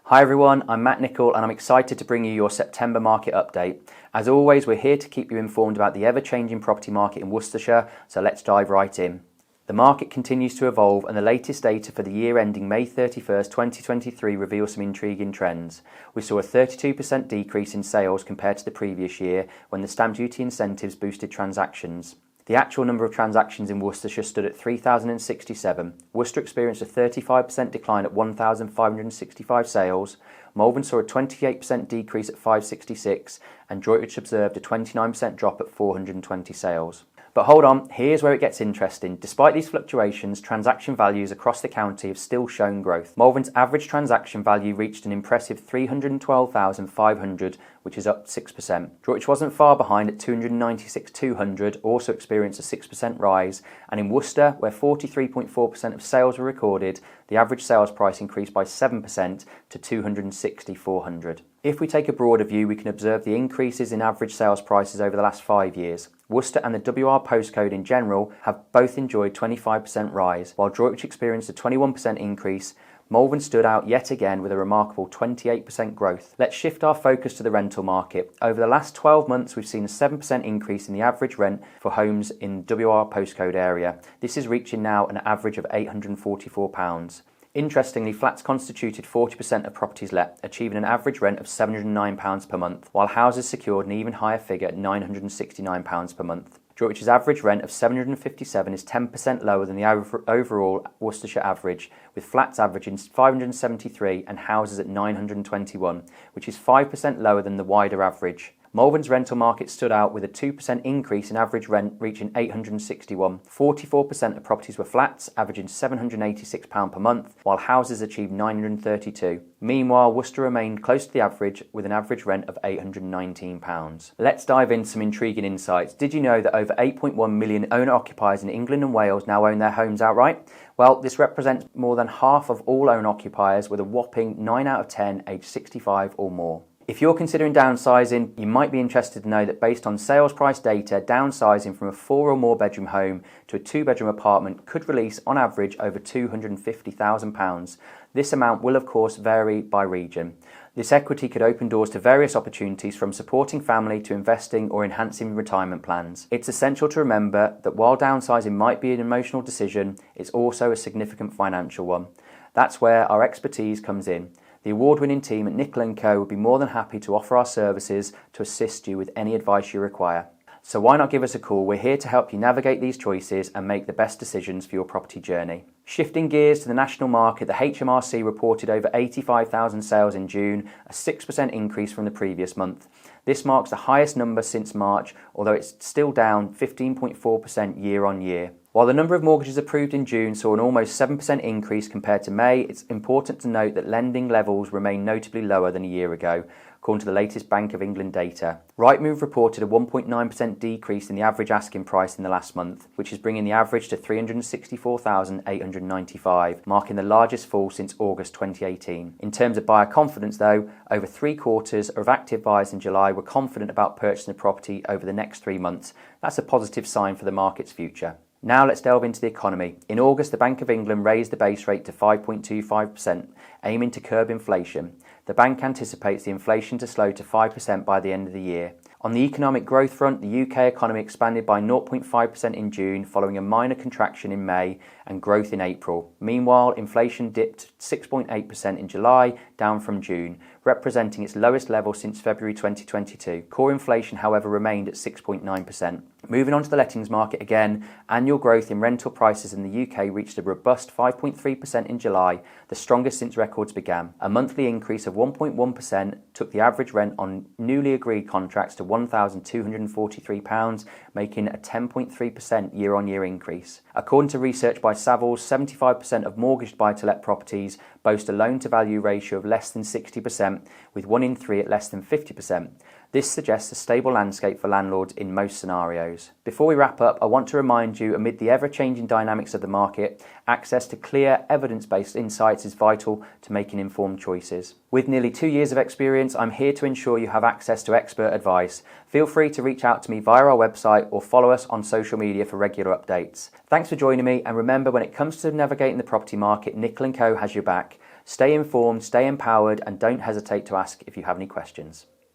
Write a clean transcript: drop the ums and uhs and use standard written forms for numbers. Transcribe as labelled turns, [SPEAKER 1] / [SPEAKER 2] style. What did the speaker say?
[SPEAKER 1] Hi everyone, I'm Nicol and I'm excited to bring you your September market update. As always, we're here to keep you informed about the ever-changing property market in Worcestershire, so let's dive right in. The market continues to evolve and the latest data for the year ending May 31st, 2023 reveals some intriguing trends. We saw a 32% decrease in sales compared to the previous year when the stamp duty incentives boosted transactions. The actual number of transactions in Worcestershire stood at 3,067. Worcester experienced a 35% decline at 1,565 sales. Malvern saw a 28% decrease at 566 and Droitwich observed a 29% drop at 420 sales. But hold on, here's where it gets interesting. Despite these fluctuations, transaction values across the county have still shown growth. Malvern's average transaction value reached an impressive $312,500, which is up 6%. Droitwich wasn't far behind at $296,200, also experienced a 6% rise. And in Worcester, where 43.4% of sales were recorded, the average sales price increased by 7% to $260,400. If we take a broader view, we can observe the increases in average sales prices over the last 5 years. Worcester and the WR postcode in general have both enjoyed 25% rise, while Droitwich experienced a 21% increase. Malvern stood out yet again with a remarkable 28% growth. Let's shift our focus to the rental market. Over the last 12 months, we've seen a 7% increase in the average rent for homes in WR postcode area. This is reaching now an average of £844. Interestingly, flats constituted 40% of properties let, achieving an average rent of £709 per month, while houses secured an even higher figure at £969 per month. Droitwich's average rent of £757 is 10% lower than the overall Worcestershire average, with flats averaging £573 and houses at £921, which is 5% lower than the wider average. Malvern's rental market stood out with a 2% increase in average rent reaching £861. 44% of properties were flats, averaging £786 per month, while houses achieved £932. Meanwhile, Worcester remained close to the average with an average rent of £819. Let's dive into some intriguing insights. Did you know that over 8.1 million owner-occupiers in England and Wales now own their homes outright? Well, this represents more than half of all owner-occupiers, with a whopping 9 out of 10 aged 65 or more. If you're considering downsizing, you might be interested to know that based on sales price data, downsizing from a 4 or more bedroom home to a 2-bedroom apartment could release on average over £250,000. This amount will of course vary by region. This equity could open doors to various opportunities, from supporting family to investing or enhancing retirement plans. It's essential to remember that while downsizing might be an emotional decision, it's also a significant financial one. That's where our expertise comes in. The award-winning team at Nicol Co would be more than happy to offer our services to assist you with any advice you require. So why not give us a call? We're here to help you navigate these choices and make the best decisions for your property journey. Shifting gears to the national market, the HMRC reported over 85,000 sales in June, a 6% increase from the previous month. This marks the highest number since March, although it's still down 15.4% year on year. While the number of mortgages approved in June saw an almost 7% increase compared to May, it's important to note that lending levels remain notably lower than a year ago, according to the latest Bank of England data. Rightmove reported a 1.9% decrease in the average asking price in the last month, which is bringing the average to £364,895, marking the largest fall since August 2018. In terms of buyer confidence though, over 3/4 of active buyers in July were confident about purchasing a property over the next 3 months. That's a positive sign for the market's future. Now let's delve into the economy. In August, the Bank of England raised the base rate to 5.25%, aiming to curb inflation. The bank anticipates the inflation to slow to 5% by the end of the year. On the economic growth front, the UK economy expanded by 0.5% in June, following a minor contraction in May and growth in April. Meanwhile, inflation dipped 6.8% in July, down from June, representing its lowest level since February 2022. Core inflation, however, remained at 6.9%. Moving on to the lettings market again, annual growth in rental prices in the UK reached a robust 5.3% in July, the strongest since records began. A monthly increase of 1.1% took the average rent on newly agreed contracts to £1,243, making a 10.3% year-on-year increase. According to research by Savills, 75% of mortgaged buy-to-let properties boast a loan-to-value ratio of less than 60%, with 1 in 3 at less than 50%. This suggests a stable landscape for landlords in most scenarios. Before we wrap up, I want to remind you, amid the ever-changing dynamics of the market, access to clear, evidence-based insights is vital to making informed choices. With nearly 2 years of experience, I'm here to ensure you have access to expert advice. Feel free to reach out to me via our website or follow us on social media for regular updates. Thanks for joining me, and remember, when it comes to navigating the property market, Nicol Co has your back. Stay informed, stay empowered, and don't hesitate to ask if you have any questions.